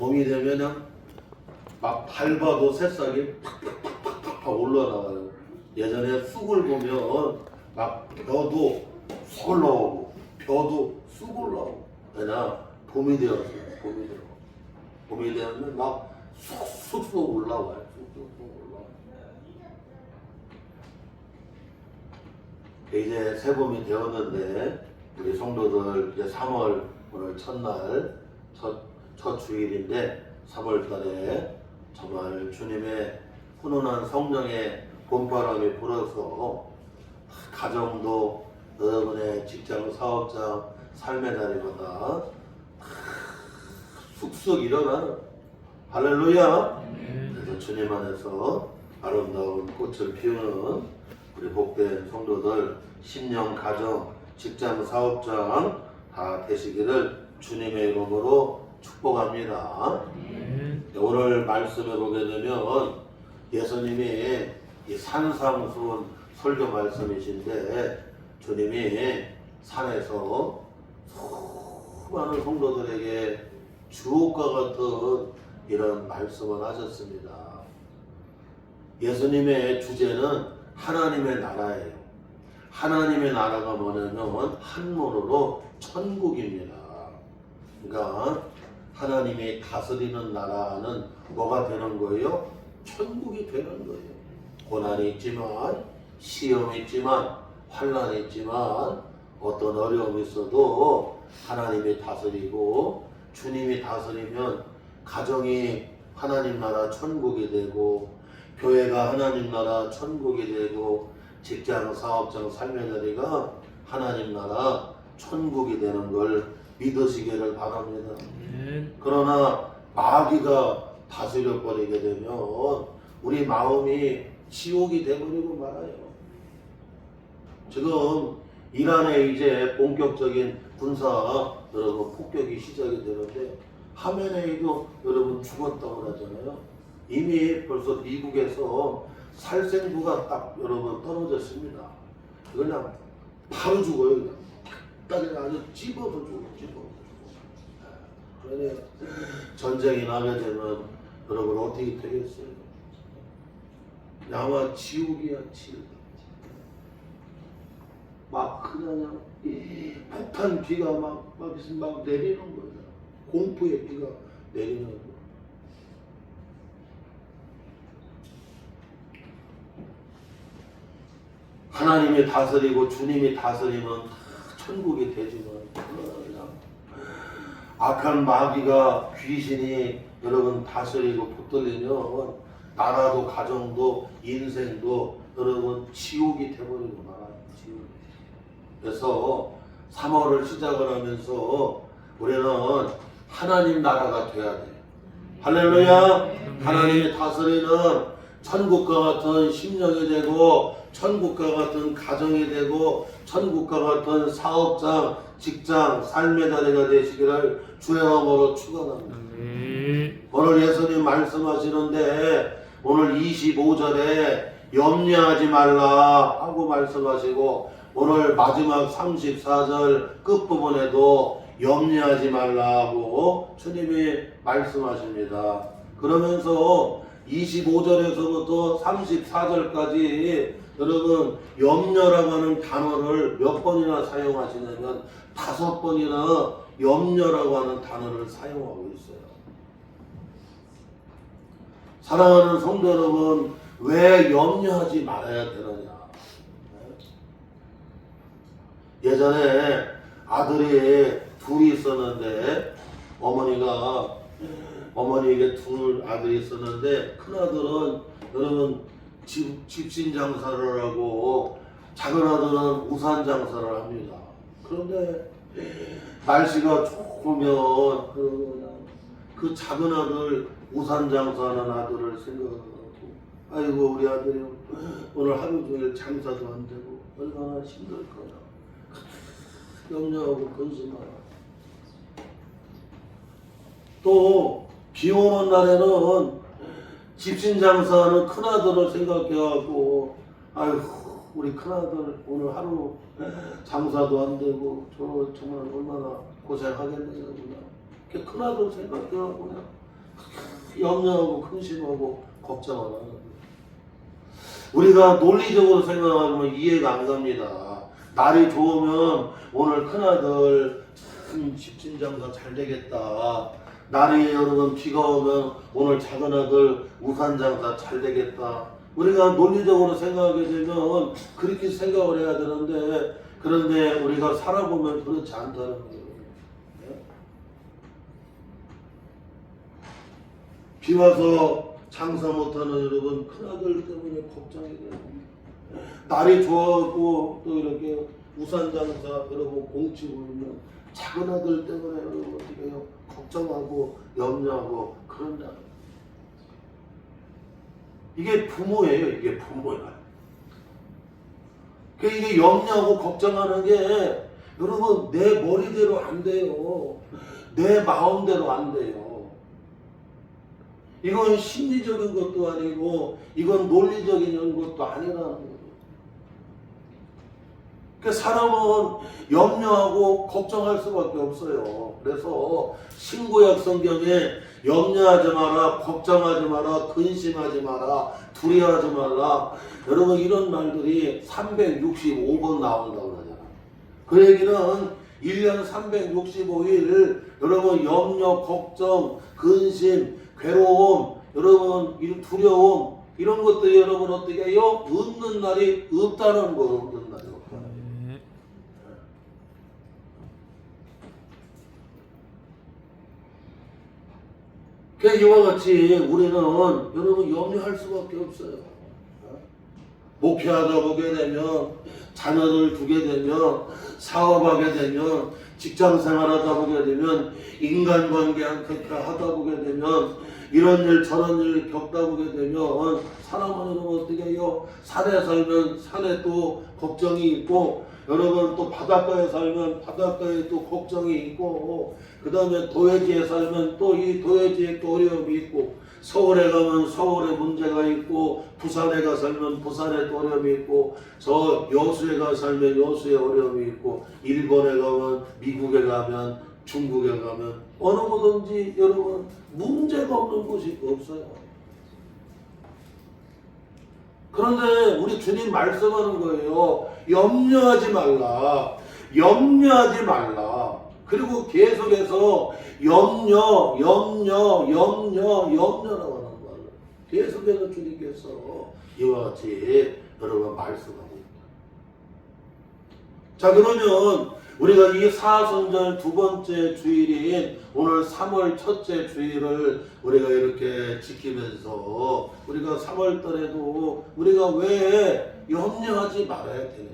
봄이 되면은 막 밟아도 새싹이 팍팍팍팍 올라나와요. 예전에 쑥을 보면 막 벼도 쑥 올라오고 벼도 쑥 올라오고. 왜냐 봄이 되었어요. 봄이 되면 막 쑥쑥쑥 올라와요. 쑥쑥쑥 올라와요. 이제 새봄이 되었는데 우리 성도들 이제 3월 오늘 첫날 첫 주일인데 3월 달에 정말 주님의 훈훈한 성령의 봄바람이 불어서 가정도 여러분의 직장, 사업장, 삶의 자리마다 쑥쑥 일어나는 할렐루야. 그래서 주님 안에서 아름다운 꽃을 피우는 우리 복된 성도들 심령, 가정, 직장, 사업장 다 되시기를 주님의 이름으로 축복합니다. 오늘 말씀해 보게 되면 예수님이 이 산상수훈 설교 말씀이신데 주님이 산에서 수많은 성도들에게 주옥과 같은 이런 말씀을 하셨습니다. 예수님의 주제는 하나님의 나라예요. 하나님의 나라가 뭐냐면 한문으로 천국입니다. 그러니까 하나님이 다스리는 나라는 뭐가 되는 거예요? 천국이 되는 거예요. 고난이 있지만, 시험이 있지만, 환난이 있지만, 어떤 어려움이 있어도 하나님이 다스리고 주님이 다스리면 가정이 하나님 나라 천국이 되고 교회가 하나님 나라 천국이 되고 직장, 사업장, 삶의 자리가 하나님 나라 천국이 되는 걸 믿으시기를 바랍니다. 그러나 마귀가 다스려 버리게 되면 우리 마음이 지옥이 되버리고 말아요. 지금 이란에 이제 본격적인 군사 여러분 폭격이 시작이 되는데 하메네이도 여러분 죽었다고 하잖아요. 이미 벌써 미국에서 살생부가 딱 여러분 떨어졌습니다. 그냥 바로 죽어요. 그냥 딱 아주 찝어서 죽어. 그러니 전쟁이 나게 되면 여러분 어떻게 되겠어요? 아마 지옥이야 지옥. 막 그냥 폭탄 비가 막 내리는 거예요. 공포의 비가 내리는 거예요. 하나님이 다스리고 주님이 다스리면 천국이 되지만 그냥 악한 마귀가 귀신이 여러분 다스리고 붙들리면 나라도 가정도 인생도 여러분 지옥이 되버리고 말아요. 지옥. 그래서 3월을 시작을 하면서 우리는 하나님 나라가 돼야 돼요. 할렐루야. 하나님이 다스리는 천국과 같은 심령이 되고 천국과 같은 가정이 되고 천국과 같은 사업장, 직장, 삶의 자리가 되시기를 주의 이름으로 축원합니다. 오늘 예수님 말씀하시는데 오늘 25절에 염려하지 말라 하고 말씀하시고 오늘 마지막 34절 끝부분에도 염려하지 말라고 주님이 말씀하십니다. 그러면서 25절에서부터 34절까지 여러분 염려라고 하는 단어를 몇 번이나 사용하시냐면 5번이나 염려라고 하는 단어를 사용하고 있어요. 사랑하는 성도 여러분, 왜 염려하지 말아야 되느냐? 예전에 아들이 둘이 있었는데 어머니에게 둘 아들이 있었는데 큰아들은 여러분 집신 장사를 하고 작은 아들은 우산 장사를 합니다. 그런데 날씨가 좋으면 그 작은 아들 우산 장사하는 아들을 생각하고 아이고 우리 아들이 오늘 하루 종일 장사도 안 되고 얼마나 힘들 거야. 염려하고 근심하라. 또 비 오는 날에는 집신 장사하는 큰아들을 생각해갖고 아이고 우리 큰아들 오늘 하루 장사도 안 되고 저 정말 얼마나 고생하겠느냐 그냥 큰아들 생각해갖고 그냥 염려하고 근심하고 걱정하는 거예요. 우리가 논리적으로 생각하면 이해가 안 갑니다. 날이 좋으면 오늘 큰아들 참 집신장사 잘 되겠다. 날이 여러분 비가 오면 오늘 작은아들 우산장사 잘 되겠다. 우리가 논리적으로 생각하게 되면 그렇게 생각을 해야 되는데, 그런데 우리가 살아보면 그렇지 않다는 거예요. 비 와서 장사 못하는 여러분 큰아들 때문에 걱정이 돼요. 날이 좋아하고 또 이렇게 우산장사 여러분 공치고 있는 작은아들 때문에 여러분 어떻게 해요? 걱정하고 염려하고 그런다. 이게 부모예요. 이게 부모야. 이게 염려하고 걱정하는 게 여러분 내 머리대로 안 돼요. 내 마음대로 안 돼요. 이건 심리적인 것도 아니고 이건 논리적인 것도 아니라는 거예요. 사람은 염려하고 걱정할 수밖에 없어요. 그래서 신구약 성경에 염려하지 마라, 걱정하지 마라, 근심하지 마라, 두려워하지 말라. 여러분 이런 말들이 365번 나온다고 하잖아요. 그 얘기는 1년 365일 여러분 염려, 걱정, 근심, 괴로움, 여러분 두려움 이런 것들이 여러분 어떻게 해요? 없는 날이 없다는 거. 없는 날이 없다는 거. 이와 같이 우리는 여러분 염려할 수밖에 없어요. 목회하다 보게 되면, 자녀를 두게 되면, 사업하게 되면, 직장생활하다 보게 되면, 인간관계 하다 보게 되면, 이런 일 저런 일 겪다 보게 되면 사람은 여러분 어떻게 해요? 산에 살면 산에 또 걱정이 있고, 여러분 또 바닷가에 살면 바닷가에 또 걱정이 있고, 그 다음에 도회지에 살면 또 이 도회지에 또 어려움이 있고, 서울에 가면 서울에 문제가 있고, 부산에 가 살면 부산에 또 어려움이 있고, 저 여수에 가 살면 여수에 어려움이 있고, 일본에 가면, 미국에 가면, 중국에 가면 어느 곳든지 여러분 문제가 없는 곳이 없어요. 그런데 우리 주님 말씀하는 거예요. 염려하지 말라. 염려하지 말라. 그리고 계속해서 염려라고 하는 거예요. 계속해서 주님께서 이와 같이 여러분 말씀하고 있다. 자, 그러면 우리가 이 사순절 두 번째 주일인 오늘 3월 첫째 주일을 우리가 이렇게 지키면서 우리가 3월 달에도 우리가 왜 염려하지 말아야 되느냐.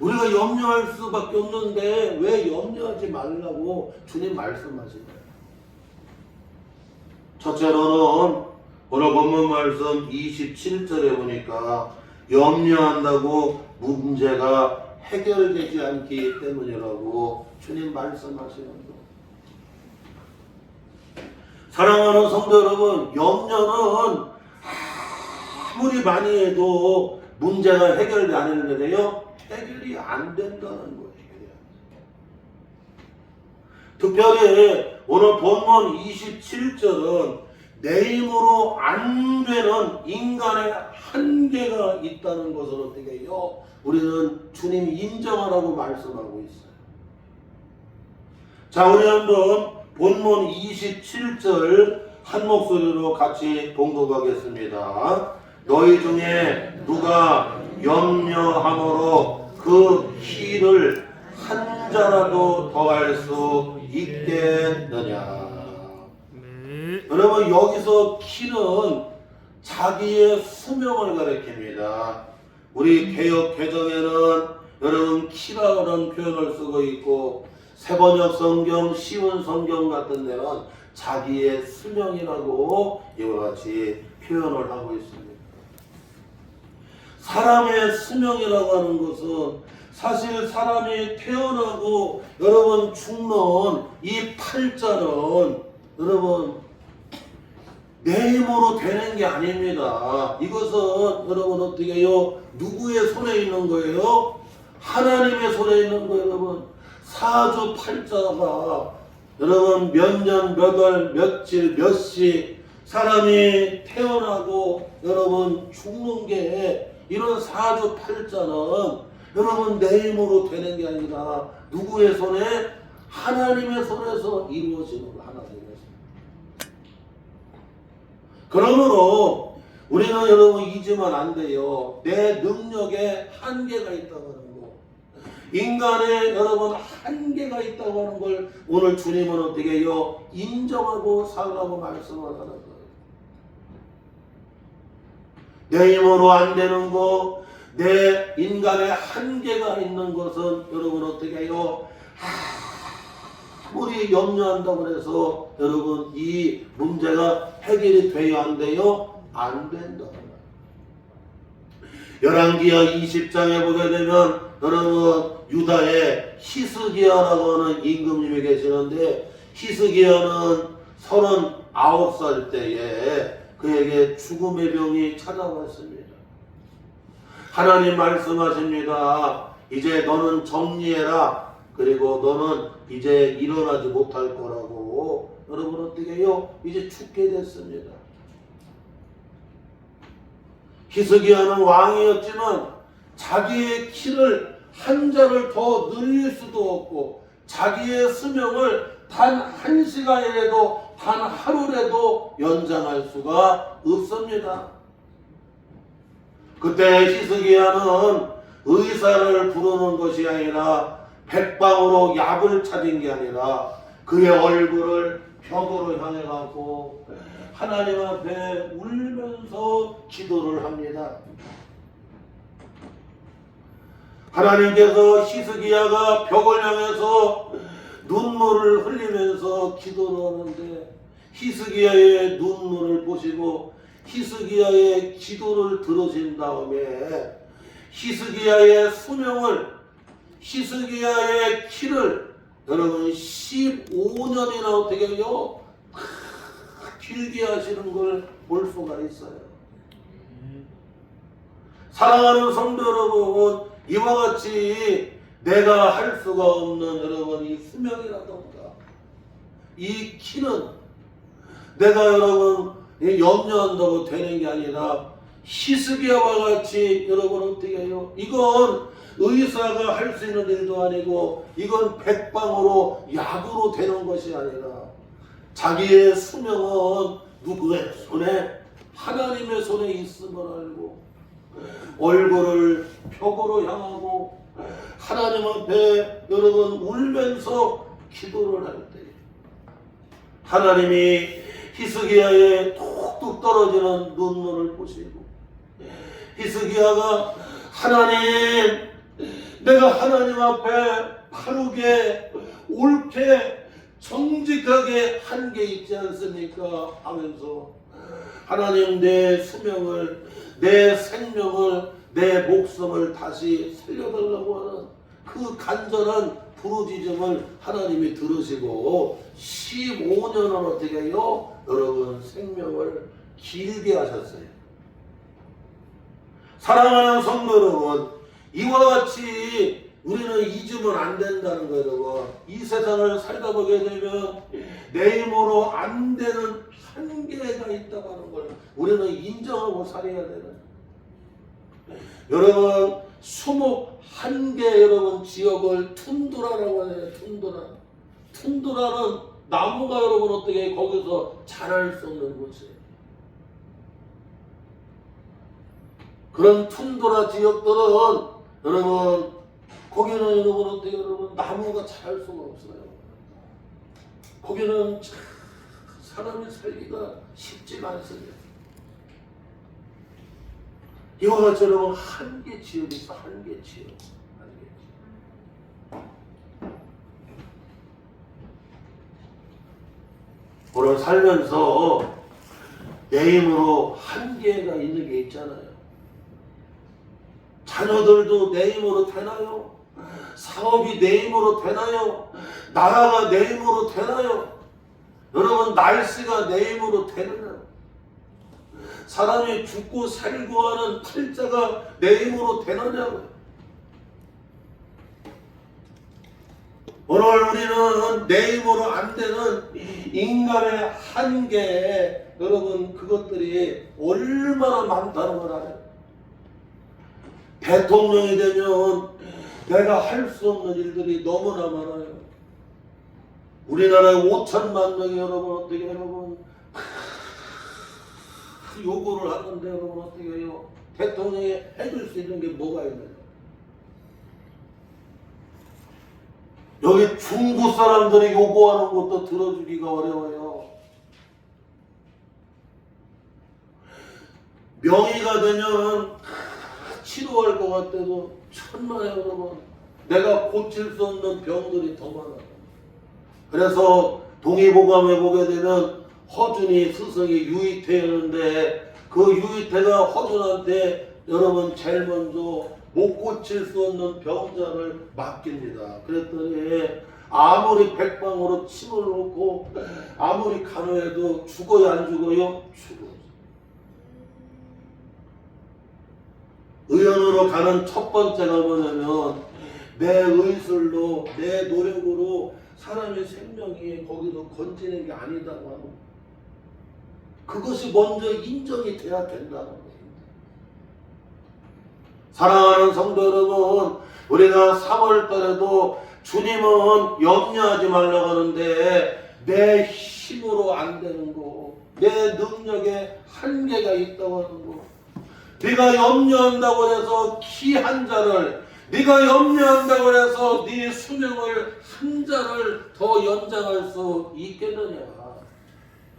우리가 염려할 수밖에 없는데 왜 염려하지 말라고 주님 말씀하시나요? 첫째로는 오늘 본문 말씀 27절에 보니까 염려한다고 문제가 해결되지 않기 때문이라고 주님 말씀하시는 거. 사랑하는 성도 여러분, 염려는 아무리 많이 해도 문제가 해결이 안 되는데요, 해결이 안 된다는 거예요. 특별히 오늘 본문 27절은 내 힘으로 안 되는 인간의 한계가 있다는 것을 어떻게 해요? 우리는 주님이 인정하라고 말씀하고 있어요. 자, 우리 한번 본문 27절 한 목소리로 같이 봉독하겠습니다. 너희 중에 누가 염려함으로 그 키를 한 자라도 더할 수 있겠느냐. 여러분 여기서 키는 자기의 수명을 가리킵니다. 우리 개역 개정에는 여러분 키라는 표현을 쓰고 있고, 새번역 성경, 쉬운 성경 같은 데는 자기의 수명이라고 이와 같이 표현을 하고 있습니다. 사람의 수명이라고 하는 것은 사실 사람이 태어나고 여러분 죽는 이 팔자는 여러분 내 힘으로 되는 게 아닙니다. 이것은 여러분 어떻게 해요? 누구의 손에 있는 거예요? 하나님의 손에 있는 거예요. 여러분 사주 팔자가 여러분 몇 년, 몇 월, 며칠, 몇 시 사람이 태어나고 여러분 죽는 게 이런 사주팔자는 여러분 내 힘으로 되는 게 아니라 누구의 손에? 하나님의 손에서 이루어지는 거 하나님의 손. 그러므로 우리는 여러분 잊으면 안 돼요. 내 능력에 한계가 있다고 하는 거. 인간의 여러분 한계가 있다고 하는 걸 오늘 주님은 어떻게 해요? 인정하고 살라고 말씀을 하는 거예요. 내 힘으로 안 되는 거, 내 인간의 한계가 있는 것은 여러분 어떻게 해요? 아무리 염려한다고 해서 여러분 이 문제가 해결이 돼요? 안 돼요? 안 된다. 열왕기하 20장에 보게 되면 여러분 유다에 히스기야라고 하는 임금님이 계시는데 히스기야는 39살 때에 그에게 죽음의 병이 찾아왔습니다. 하나님 말씀하십니다. 이제 너는 정리해라. 그리고 너는 이제 일어나지 못할 거라고. 여러분 어떻게 해요? 이제 죽게 됐습니다. 히스기야는 왕이었지만 자기의 키를 한 자를 더 늘릴 수도 없고 자기의 수명을 단 1시간이라도 단 하루라도 연장할 수가 없습니다. 그때 히스기야는 의사를 부르는 것이 아니라 백방으로 약을 찾은 게 아니라 그의 얼굴을 벽으로 향해 가고 하나님 앞에 울면서 기도를 합니다. 하나님께서 히스기야가 벽을 향해서 눈물을 흘리면서 기도를 하는데 히스기야의 눈물을 보시고 히스기야의 기도를 들으신 다음에 히스기야의 수명을 히스기야의 키를 여러분 15년이나 어떻게 해요? 길게 하시는 걸 볼 수가 있어요. 사랑하는 성도 여러분, 이와 같이 내가 할 수가 없는 여러분 이 수명이라던가 이 키는 내가 여러분 염려한다고 되는 게 아니라 히스기야와 같이 여러분 어떻게 해요? 이건 의사가 할 수 있는 일도 아니고 이건 백방으로 약으로 되는 것이 아니라 자기의 수명은 누구의 손에? 하나님의 손에 있음을 알고 얼굴을 벽으로 향하고 하나님 앞에 여러분 울면서 기도를 할 때 하나님이 히스기야의 툭툭 떨어지는 눈물을 보시고 히스기야가 하나님 내가 하나님 앞에 바르게 옳게 정직하게 한 게 있지 않습니까? 하면서 하나님 내 수명을 내 생명을 내 목숨을 다시 살려달라고 하는 그 간절한 부르짖음을 하나님이 들으시고 15년을 어떻게 해요? 여러분 생명을 길게 하셨어요. 사랑하는 성도 여러분, 이와 같이 우리는 잊으면 안 된다는 거예요. 여러분. 이 세상을 살다 보게 되면 내 힘으로 안 되는 한계가 있다고 하는 걸 우리는 인정하고 살아야 되는. 여러분 수목 한계 여러분 지역을 툰드라라고 해요. 툰드라는 나무가 여러분 어떻게 거기서 자랄 수 없는 곳이에요. 그런 툰드라 지역들은 여러분 거기는 여러분 어떻게 여러분 나무가 자랄 수가 없어요. 거기는 사람이 살기가 쉽지가 않습니다. 이와 같이 여러분 한계 지역이 있어. 한계 지역. 오늘 살면서 내 힘으로 한계가 있는 게 있잖아요. 자녀들도 내 힘으로 되나요? 사업이 내 힘으로 되나요? 나라가 내 힘으로 되나요? 여러분 날씨가 내 힘으로 되느냐? 사람이 죽고 살고 하는 팔자가 내 힘으로 되느냐고. 오늘 우리는 내 힘으로 안 되는 인간의 한계, 여러분 그것들이 얼마나 많다는 걸 알아요. 대통령이 되면 내가 할 수 없는 일들이 너무나 많아요. 우리나라에 5천만 명이 여러분 어떻게 여러분 요구를 하는데 여러분 어떻게 해요? 대통령이 해줄 수 있는 게 뭐가 있나요? 여기 중국 사람들이 요구하는 것도 들어주기가 어려워요. 명의가 되면 치료할 것 같아도 천만에 여러분 내가 고칠 수 없는 병들이 더 많아. 그래서 동의보감에 보게 되면 허준이 스승이 유이태였는데 그 유이태가 허준한테 여러분 제일 먼저 못 고칠 수 없는 병자를 맡깁니다. 그랬더니 아무리 백방으로 침을 놓고 아무리 간호해도 죽어요 안 죽어요? 죽어요. 의원으로 가는 첫 번째가 뭐냐면 내 의술로 내 노력으로 사람의 생명이 거기서 건지는 게 아니다고 하는 거예요. 그것이 먼저 인정이 돼야 된다는 거예요. 사랑하는 성도 여러분, 우리가 3월 달에도 주님은 염려하지 말라고 하는데 내 힘으로 안 되는 거, 내 능력에 한계가 있다고 하는 거. 네가 염려한다고 해서 키 한 자를, 네가 염려한다고 해서 네 수명을 한 자를 더 연장할 수 있겠느냐?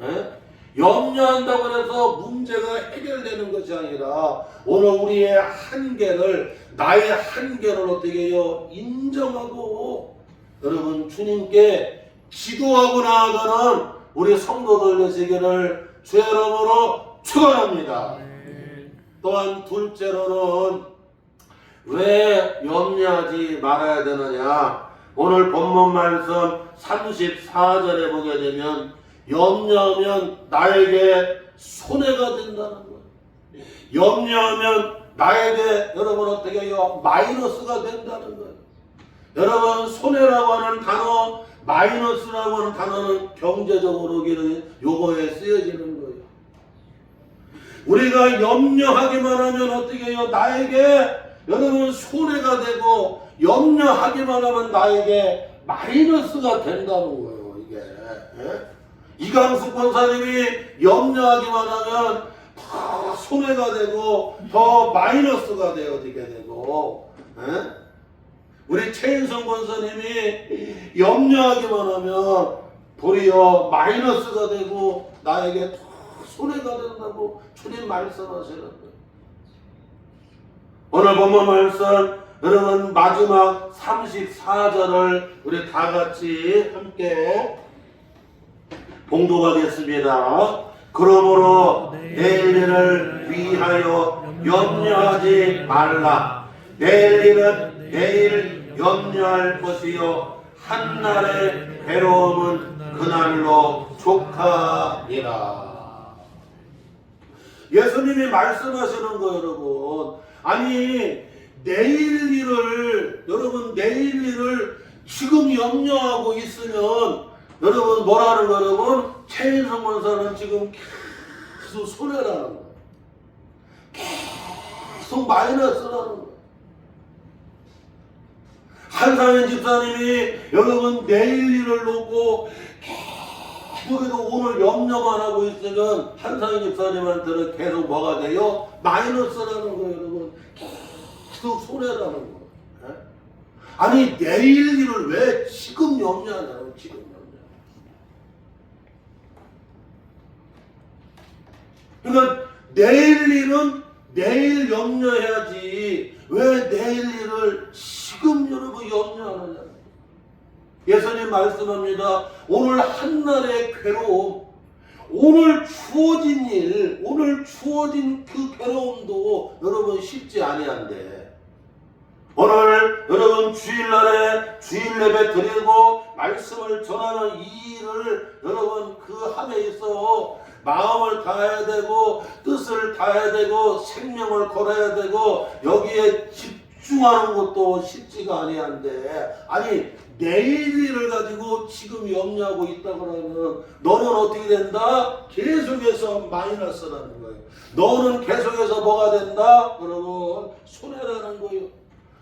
에? 염려한다고 해서 문제가 해결되는 것이 아니라 오늘 우리의 한계를, 나의 한계를 어떻게 해요? 인정하고 여러분 주님께 기도하고 나아가는 우리 성도들 되시기를 주의 이름으로 축원합니다. 또한 둘째로는 왜 염려하지 말아야 되느냐? 오늘 본문 말씀 34절에 보게 되면 염려하면 나에게 손해가 된다는 거예요. 염려하면 나에게 여러분 어떻게 해요? 마이너스가 된다는 거예요. 여러분 손해라고 하는 단어, 마이너스라고 하는 단어는 경제적으로 요거에 쓰여지는 거예요. 우리가 염려하기만 하면 어떻게 해요? 나에게 여러분 손해가 되고 염려하기만 하면 나에게 마이너스가 된다는 거예요. 이게 이강숙 권사님이 염려하기만 하면 더 손해가 되고 더 마이너스가 되어지게 되고 우리 최인성 권사님이 염려하기만 하면 도리어 마이너스가 되고 나에게 더 손해가 된다고 주님 말씀하시는 거예요. 오늘 본문 말씀 여러분 마지막 34절을 우리 다 같이 함께 봉독하겠습니다. 그러므로 내일 일을 위하여 염려하지 말라. 내일 일은 내일 염려할 것이요 한날의 괴로움은 그날로 족하니라. 예수님이 말씀하시는 거 여러분, 아니 내일 일을 여러분 내일 일을 지금 염려하고 있으면 여러분 뭐라는 거 여러분? 최인성 권사는 지금 계속 손해라는 거예요. 계속 마이너스라는 거예요. 한상현 집사님이 여러분 내일 일을 놓고 계속 오늘 염려만 하고 있으면 한상현 집사님한테는 계속 뭐가 돼요? 마이너스라는 거예요. 여러분 계속 손해라는 거예요. 아니 내일 일을 왜 지금 염려하냐고. 지금 염려. 그러니까 내일 일은 내일 염려해야지 왜 내일 일을 지금 여러분 염려하느냐. 예수님 말씀합니다. 오늘 한날의 괴로움, 오늘 주어진 일, 오늘 주어진 그 괴로움도 여러분 쉽지 아니한데 오늘 여러분 주일날에 주일 예배 드리고 말씀을 전하는 이 일을 여러분 그 함에 있어 마음을 다해야 되고 뜻을 다해야 되고 생명을 걸어야 되고 여기에 집중하는 것도 쉽지가 아니한데 아니 내일 일을 가지고 지금 염려하고 있다 그러면 너는 어떻게 된다? 계속해서 마이너스라는 거예요. 너는 계속해서 뭐가 된다? 그러면 손해라는 거예요.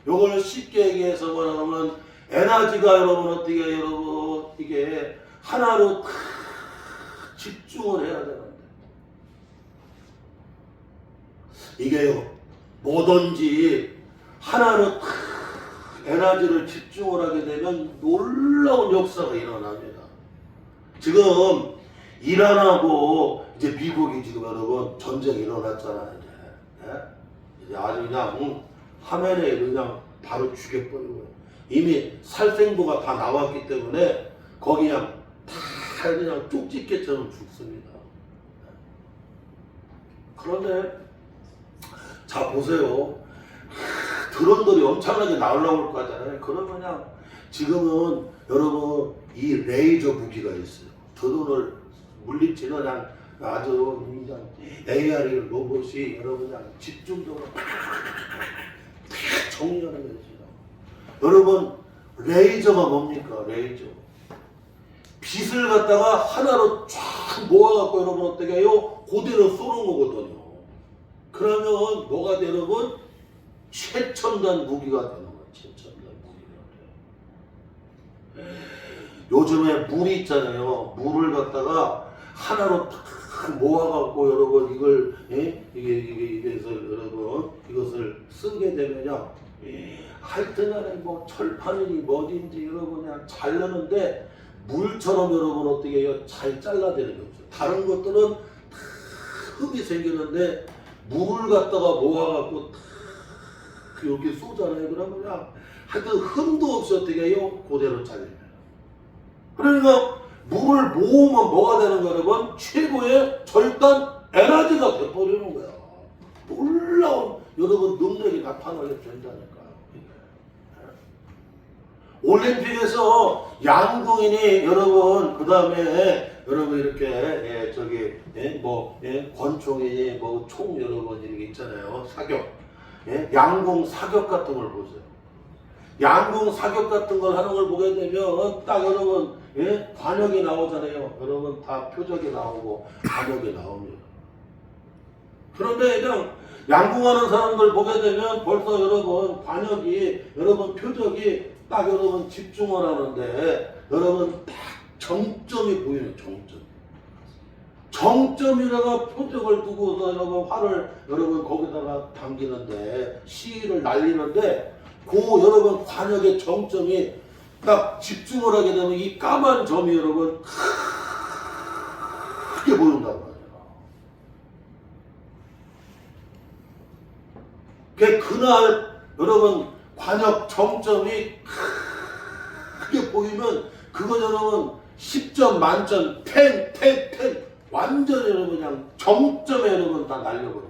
이걸 쉽게 얘기해서 뭐냐면 에너지가 여러분 어떻게 해요, 여러분 이게 하나로 탁 집중을 해야 되는데 이게요 뭐든지 하나로 탁 에너지를 집중을 하게 되면 놀라운 역사가 일어납니다. 지금 이란하고 이제 미국이 지금 여러분 전쟁이 일어났잖아요. 이제 아주 그냥 화면에 그냥 바로 죽여버리고요. 이미 살생부가 다 나왔기 때문에 거기 그냥 다 그냥 쪽집게처럼 죽습니다. 그런데 자 보세요. 드론들이 엄청나게 날라올 거잖아요. 그러면 그냥 지금은 여러분 이 레이저 무기가 있어요. 드론을 물리치는 그냥 아주 그냥 AI 로봇이 여러분 그냥 집중적으로 정리하는 거죠. 여러분 레이저가 뭡니까? 레이저. 빛을 갖다가 하나로 쫙 모아갖고 여러분 어떻게 해요? 그대로 쏘는 거거든요. 그러면 뭐가 돼 여러분? 최첨단 무기가 되는 거예요. 최첨단 무기가 돼요. 요즘에 물이 있잖아요. 물을 갖다가 하나로 탁 모아갖고 여러분 이걸 이게서 여러분 이것을 쓰게 되면요. 하여튼간에 뭐 철판이니 뭐든지 여러분 그냥 잘라는데 물처럼 여러분 어떻게 해요? 잘 잘라내는 게 없어요. 다른 것들은 흙이 생기는데 물을 갖다가 모아갖고 이렇게 쏘잖아요. 그러면 그냥 하여튼 흠도 없이 어떻게 해요? 그대로 잘립니다. 그러니까 물을 모으면 뭐가 되는 거야 여러분? 최고의 절단 에너지가 돼버리는 거야. 놀라운 여러분 능력이 나타나게 된다니까요. 올림픽에서 양궁인이 여러분 그 다음에 여러분 이렇게 권총이 뭐 총 여러분 이렇게 있잖아요. 사격 양궁 사격 같은 걸 보세요. 양궁 사격 같은 걸 하는 걸 보게 되면 딱 여러분 관역이 나오잖아요. 여러분 다 표적이 나오고 관역이 나옵니다. 그런데 그냥 양궁하는 사람들 보게 되면 벌써 여러분 관역이 여러분 표적이 딱 여러분 집중을 하는데 여러분 딱 정점이 보이는 정점이라가 표적을 두고서 여러분 활을 여러분 거기다가 당기는데 시위를 날리는데 그 여러분 관역의 정점이 딱 집중을 하게 되면 이 까만 점이 여러분 크게 보인다고 하잖아. 그날 여러분 관역 정점이 크게 보이면 그거 여러분 10점 만점 10 완전히 여러분 그냥 정점에 여러분 다 날려버려요.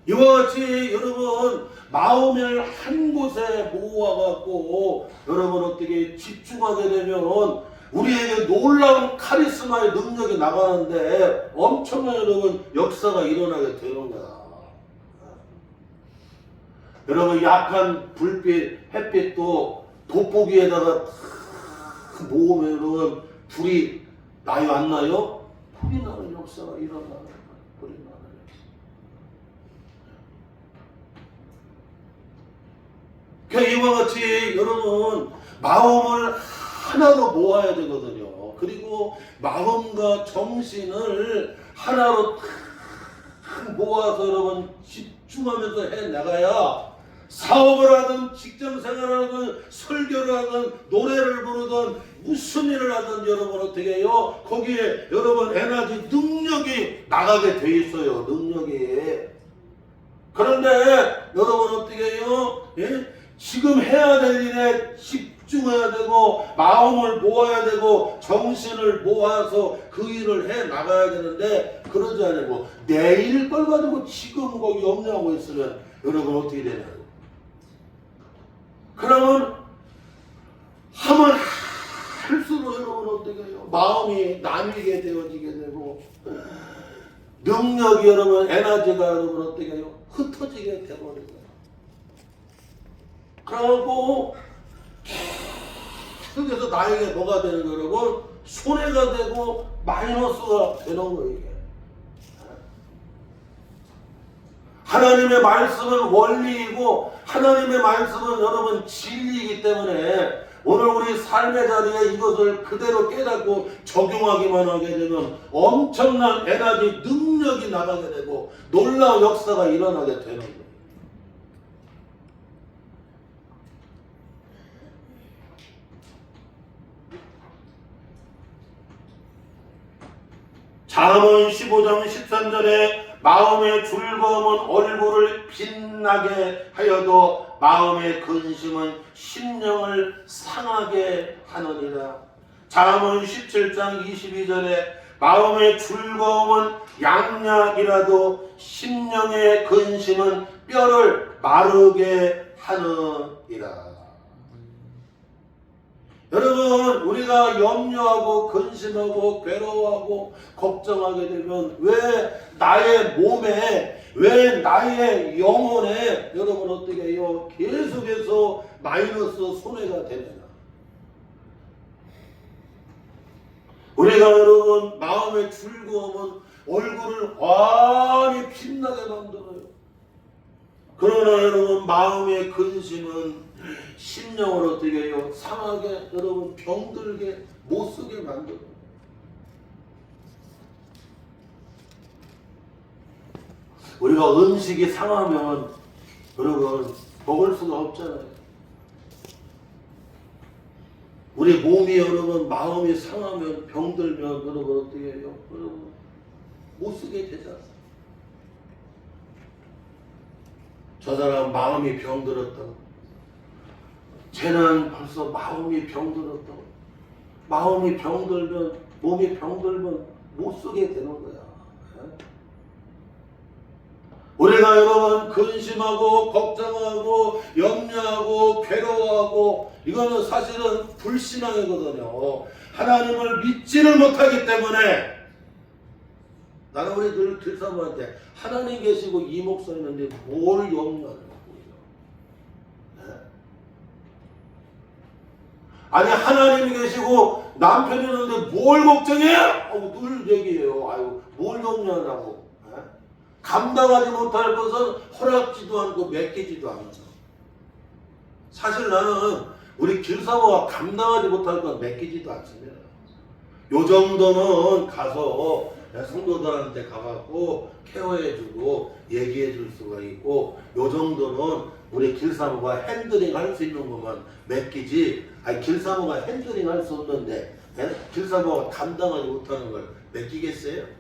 이와 같이 여러분 마음을 한 곳에 모아갖고 여러분 어떻게 집중하게 되면 우리에게 놀라운 카리스마의 능력이 나가는데 엄청난 여러분 역사가 일어나게 되는 거야. 여러분 약한 불빛, 햇빛도 돋보기에다가 모으면 여러분 불이 나요 안 나요? 불이 나는 역사가 일어나는 거야. 불이 나는 역사. 그러니까 이와 같이 여러분 마음을 하나로 모아야 되거든요. 그리고 마음과 정신을 하나로 모아서 여러분 집중하면서 해나가야 사업을 하든 직장생활을 하든 설교를 하든 노래를 부르든 무슨 일을 하든 여러분 어떻게 해요? 거기에 여러분 에너지 능력이 나가게 돼 있어요. 능력이. 그런데 여러분 어떻게 해요? 지금 해야 될 일에 집중해야 되고 마음을 모아야 되고 정신을 모아서 그 일을 해 나가야 되는데 그러지 않고 내일 걸 가지고 지금 거기 염려하고 있으면 여러분 어떻게 되냐고. 그러면 하면 할수록 여러분 어떻게 해요? 마음이 나뉘게 되어지게 되고 능력이 여러분 에너지가 여러분 어떻게 해요? 흩어지게 되어버려요. 그러고 계속해서 나에게 뭐가 되는 거예요, 여러분? 손해가 되고 마이너스가 되는 거예요, 이게. 하나님의 말씀은 원리이고 하나님의 말씀은 여러분 진리이기 때문에 오늘 우리 삶의 자리에 이것을 그대로 깨닫고 적용하기만 하게 되면 엄청난 에너지 능력이 나가게 되고 놀라운 역사가 일어나게 되는 거예요. 잠언 15장 13절에 마음의 즐거움은 얼굴을 빛나게 하여도 마음의 근심은 심령을 상하게 하느니라. 잠언 17장 22절에 마음의 즐거움은 양약이라도 심령의 근심은 뼈를 마르게 하느니라. 여러분, 우리가 염려하고 근심하고 괴로워하고 걱정하게 되면 왜 나의 몸에, 왜 나의 영혼에 여러분 어떻게 해요? 계속해서 마이너스 손해가 되느냐. 우리가 여러분 마음의 즐거움은 얼굴을 환히 빛나게 만들어요. 그러나 여러분 마음의 근심은 심령을 어떻게 해요? 상하게, 여러분 병들게, 못쓰게 만들어요. 우리가 음식이 상하면 여러분 먹을 수가 없잖아요. 우리 몸이 여러분 마음이 상하면 병들면 여러분 어떻게 해요? 여러분 못쓰게 되잖아요. 저 사람 마음이 병들었다고. 쟤는 벌써 마음이 병들었다고. 마음이 병들면, 몸이 병들면 못 쓰게 되는 거야. 우리가 여러분 근심하고 걱정하고 염려하고 괴로워하고 이거는 사실은 불신앙이거든요. 하나님을 믿지를 못하기 때문에. 나는 우리 늘 길사모한테 하나님 계시고 이 목사님인데 뭘 염려하는 아니 하나님이 계시고 남편이 있는데 뭘 걱정해? 늘 얘기해요. 아유 뭘 염려하라고. 감당하지 못할 것은 허락지도 않고 맡기지도 않아서. 사실 나는 우리 길사모가 감당하지 못할 건 맡기지도 않습니다. 요 정도는 가서 성도들한테 가갖고 케어해주고 얘기해줄 수가 있고 요 정도는 우리 길사모가 핸들링 할 수 있는 것만 맡기지. 아니 길사모가 핸들링 할 수 없는데 길사모가 감당하지 못하는 걸 맡기겠어요?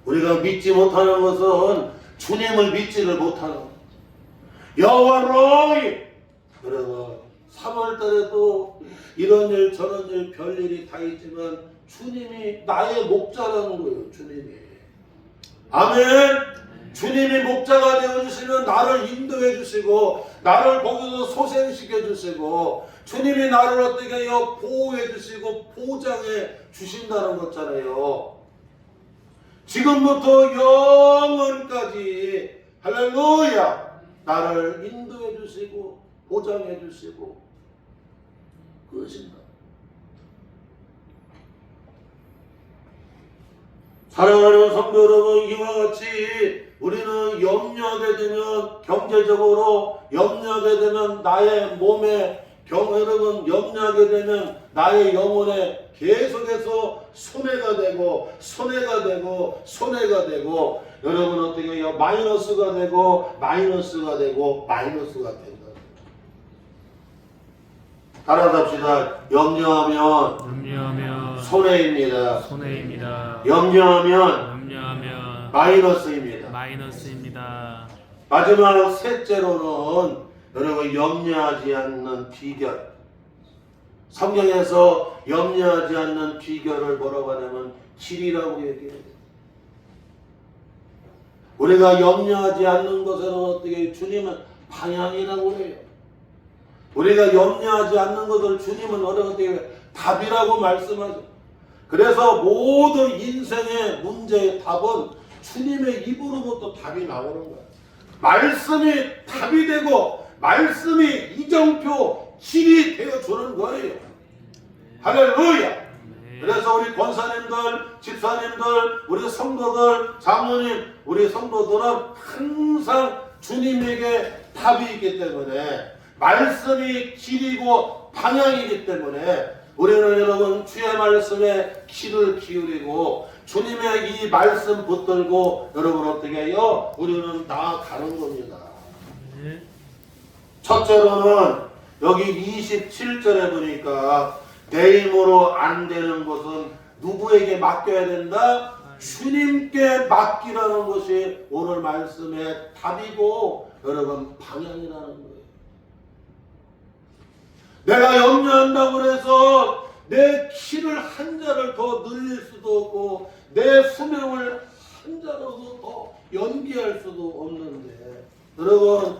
우리가 믿지 못하는 것은 주님을 믿지를 못하는 거예요. 여호와로이. 그래서 3월달에도 이런 일 저런 일 별일이 다 있지만 주님이 나의 목자라는 거예요. 주님이. 아멘. 주님이 목자가 되어주시면 나를 인도해 주시고 나를 거기서 소생시켜 주시고 주님이 나를 어떻게 해요? 보호해 주시고 보장해 주신다는 거잖아요. 지금부터 영원까지 할렐루야 나를 인도해 주시고 보장해 주시고 그러신다. 사랑하는 성도 여러분, 이와 같이 우리는 염려하게 되면 경제적으로 염려하게 되면 나의 몸에 여러분 염려하게 되면 나의 영혼에 계속해서 손해가 되고 손해가 되고 손해가 되고 여러분 어떻게 해요? 마이너스가 되고 마이너스가 되고 마이너스가 된다. 따라합시다. 염려하면 손해입니다. 염려하면 마이너스입니다. 마지막 셋째로는 여러분 염려하지 않는 비결. 성경에서 염려하지 않는 비결을 뭐라고 하냐면 길이라고 얘기해요. 우리가 염려하지 않는 것은 어떻게 주님은 방향이라고 해요. 우리가 염려하지 않는 것을 주님은 어떻게 답이라고 말씀하죠. 그래서 모든 인생의 문제의 답은 주님의 입으로부터 답이 나오는 거예요. 말씀이 답이 되고 말씀이 이정표 길이 되어주는 거예요. 할렐루야. 그래서 우리 권사님들, 집사님들, 우리 성도들, 장로님, 우리 성도들은 항상 주님에게 답이 있기 때문에, 말씀이 길이고 방향이기 때문에 우리는 여러분 주의 말씀에 귀를 기울이고 주님의 이 말씀 붙들고 여러분 어떻게 해요? 우리는 나아가는 겁니다. 첫째로는 여기 27절에 보니까 내 힘으로 안 되는 것은 누구에게 맡겨야 된다? 주님께 맡기라는 것이 오늘 말씀의 답이고 여러분 방향이라는 거예요. 내가 염려한다고 해서 내 키를 한 자를 더 늘릴 수도 없고 내 수명을 한 자로도 더 연기할 수도 없는데, 여러분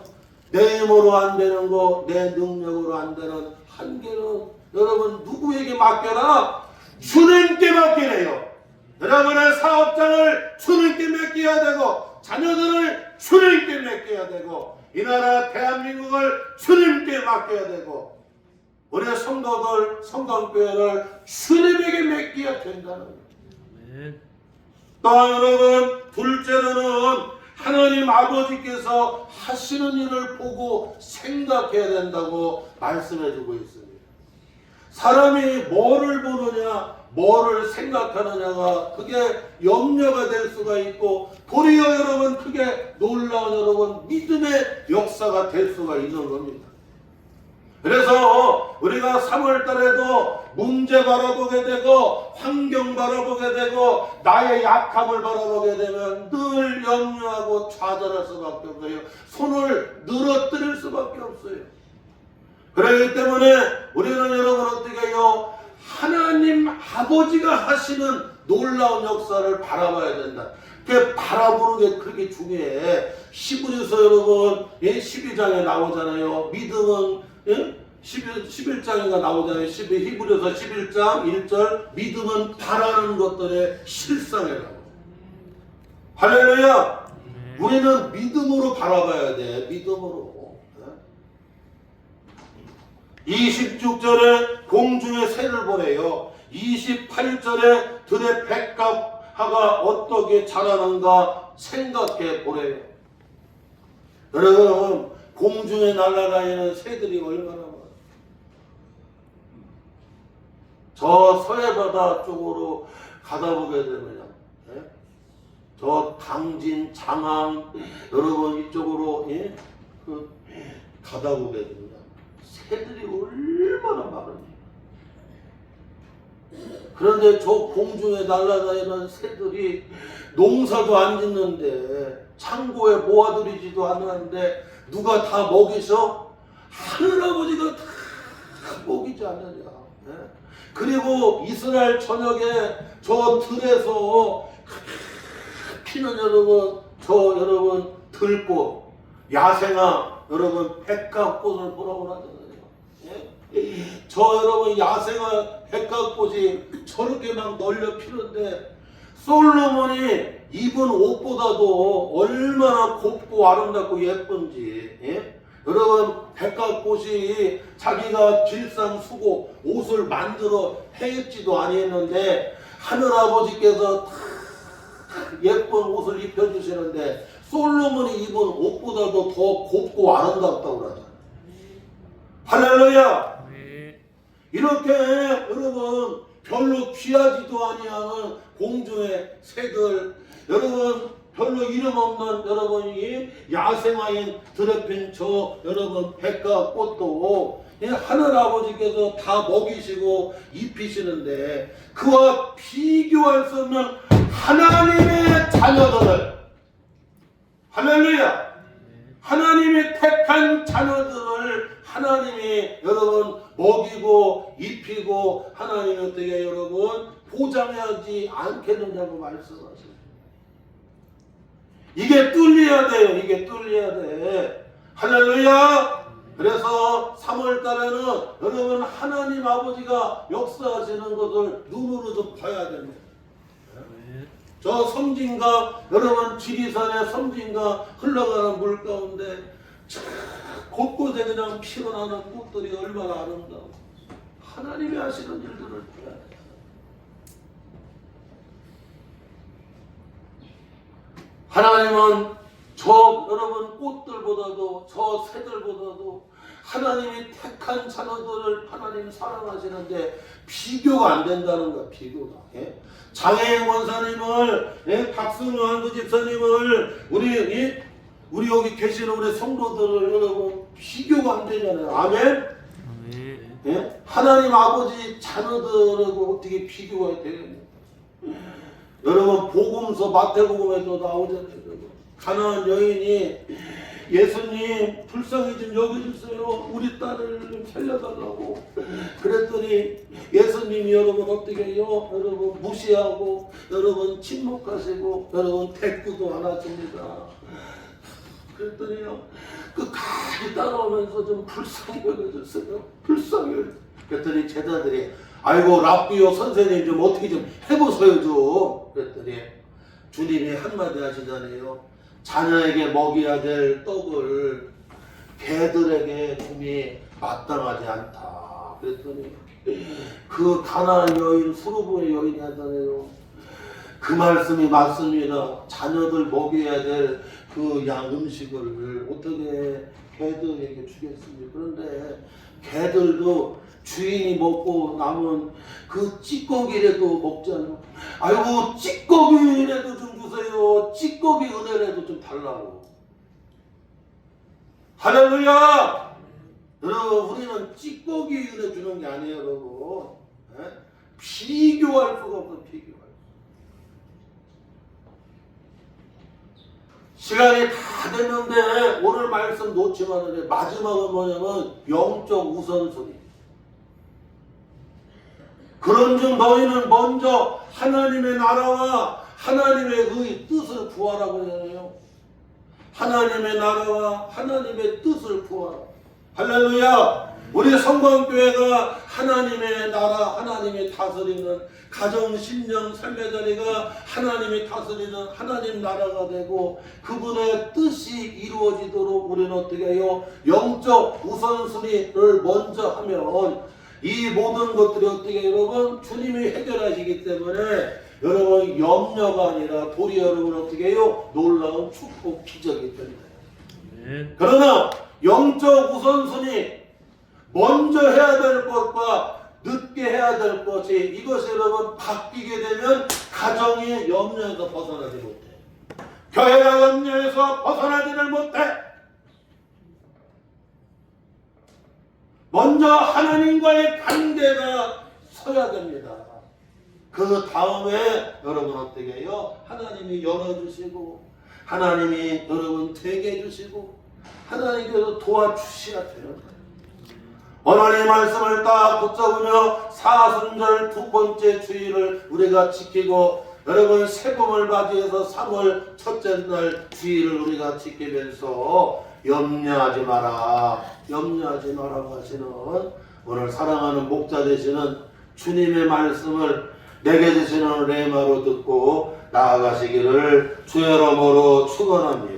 내 힘으로 안 되는 거, 내 능력으로 안 되는 한계는 여러분 누구에게 맡겨라? 주님께 맡기래요. 여러분의 사업장을 주님께 맡겨야 되고 자녀들을 주님께 맡겨야 되고 이 나라 대한민국을 주님께 맡겨야 되고 우리의 성도들, 성당교회를 주님에게 맡겨야 된다는 거예요. 또 여러분 둘째로는 하나님 아버지께서 하시는 일을 보고 생각해야 된다고 말씀해 주고 있습니다. 사람이 뭐를 보느냐, 뭐를 생각하느냐가 그게 염려가 될 수가 있고 도리어 여러분 그게 놀라운 여러분 믿음의 역사가 될 수가 있는 겁니다. 그래서 우리가 3월 달에도 문제 바라보게 되고 환경 바라보게 되고 나의 약함을 바라보게 되면 늘 염려하고 좌절할 수밖에 없어요. 손을 늘어뜨릴 수밖에 없어요. 그렇기 때문에 우리는 여러분 어떻게 해요? 하나님 아버지가 하시는 놀라운 역사를 바라봐야 된다. 그 바라보는 게 그렇게 중요해. 히브리서 여러분 12장에 나오잖아요. 믿음은 11장인가 나오잖아요. 히브리서 11장 1절 믿음은 바라는 것들의 실상이라고. 할렐루야. 우리는 믿음으로 바라봐야 돼. 믿음으로. 26절에 공중의 새를 보내요. 28절에 들의 백합화가 어떻게 자라는가 생각해 보래요. 여러분 공중에 날아다니는 새들이 얼마나 많아요. 저 서해바다 쪽으로 가다 보게 되면 저 당진, 장항 여러분 이쪽으로 가다 보게 됩니다. 새들이 얼마나 많은지. 그런데 저 공중에 날아다니는 새들이 농사도 안 짓는데 창고에 모아두리지도 않았는데 누가 다 먹이셔? 하늘아버지가 다 먹이지 않느냐. 그리고 이스라엘 전역에 저 들에서 피는 여러분 여러분 들꽃 야생화 여러분 백합꽃을 보라고 하잖아요. 저 여러분 야생화 백합꽃이 저렇게 막 널려 피는데 솔로몬이 입은 옷보다도 얼마나 곱고 아름답고 예쁜지. 여러분 백합꽃이 자기가 길상 수고 옷을 만들어 해입지도 아니했는데 하늘아버지께서 예쁜 옷을 입혀주시는데 솔로몬이 입은 옷보다도 더 곱고 아름답다고 그러잖아요. 할렐루야. 이렇게 여러분 별로 귀하지도 아니하는 공중의 새들, 여러분 별로 이름 없는 여러분이 야생화인 드레핀 저 여러분 백합꽃도 하늘아버지께서 다 먹이시고 입히시는데 그와 비교할 수 없는 하나님의 자녀들을, 할렐루야, 하나님이 택한 자녀들을 하나님이 여러분 먹이고 입히고 하나님이 어떻게 여러분 보장하지 않겠느냐고 말씀하세요. 이게 뚫려야 돼요. 이게 뚫려야 돼. 할렐루야. 그래서 3월 달에는 여러분 하나님 아버지가 역사하시는 것을 눈으로 좀 봐야 됩니다. 저 섬진강, 여러분 지리산의 섬진강 흘러가는 물 가운데 곳곳에 그냥 피어나는 꽃들이 얼마나 아름다워. 하나님이 하시는 일들을 봐야 돼. 하나님은 저 여러분 꽃들보다도 저 새들보다도 하나님이 택한 자녀들을 하나님 사랑하시는데 비교가 안 된다는 거야. 비교가. 예? 장혜영 원사님을, 예? 박승효 한두 집사님을 우리 여기 계시는 우리 성도들을 여러분 비교가 안 되잖아요. 아멘? 예? 하나님 아버지 자녀들하고 어떻게 비교가 되겠냐. 여러분 복음서 마태복음에도 나오잖아요. 가나안 여인이 예수님 불쌍히 좀 여겨주세요. 우리 딸을 좀 살려달라고. 그랬더니 예수님이 여러분 어떻게 해요? 여러분 무시하고 여러분 침묵하시고 여러분 대꾸도 안 하십니다. 그랬더니요 끝까지 따라오면서 좀 불쌍히 여겨주세요. 불쌍히. 그랬더니 제자들이 아이고 랍비요 선생님 좀 어떻게 좀 해보세요 좀. 그랬더니 주님이 한마디 하시잖아요. 자녀에게 먹여야 될 떡을 개들에게 줌이 마땅하지 않다. 그랬더니 그 가나안 여인 수르보의 여인이 하잖아요. 그 말씀이 맞습니다. 자녀들 먹여야 될 그 양 음식을 어떻게 개들에게 주겠습니까? 그런데 개들도 주인이 먹고 남은 그 찌꺼기라도 먹잖아요. 아이고 찌꺼기라도 좀 주세요. 찌꺼기 은혜라도 좀 달라고. 할렐루야. 여러분 우리는 찌꺼기 은혜 주는 게 아니에요. 여러분 비교할 수가 없어. 비교할. 시간이 다 됐는데 오늘 말씀 놓치면 마지막은 뭐냐면 영적 우선순위. 그런즉 너희는 먼저 하나님의 나라와 하나님의 의 뜻을 구하라고 하잖아요. 하나님의 나라와 하나님의 뜻을 구하라. 할렐루야. 우리 성광교회가 하나님의 나라, 하나님이 다스리는 가정, 심령, 삶의 자리가 하나님이 다스리는 하나님 나라가 되고 그분의 뜻이 이루어지도록 우리는 어떻게 해요? 영적 우선순위를 먼저 하면 이 모든 것들이 어떻게 여러분 주님이 해결하시기 때문에 여러분 염려가 아니라 도리어 여러분 어떻게 해요? 놀라운 축복 기적이 됩니다. 그러나 영적 우선순위 먼저 해야 될 것과 늦게 해야 될 것이 이것이 여러분 바뀌게 되면 가정이 염려에서 벗어나지 못해. 교회가 염려에서 벗어나지를 못해. 먼저 하나님과의 관계가 서야 됩니다. 그 다음에 여러분 어떻게 해요? 하나님이 열어주시고 하나님이 여러분 되게 해주시고 하나님께서 도와주셔야 돼요. 오늘 이 말씀을 딱 붙잡으며 사순절 두 번째 주일을 우리가 지키고 여러분 새봄을 맞이해서 3월 첫째 날 주일을 우리가 지키면서 염려하지 마라 하시는 오늘 사랑하는 목자 되시는 주님의 말씀을 내게 주시는 레마로 듣고 나아가시기를 주의 이름으로 축원합니다.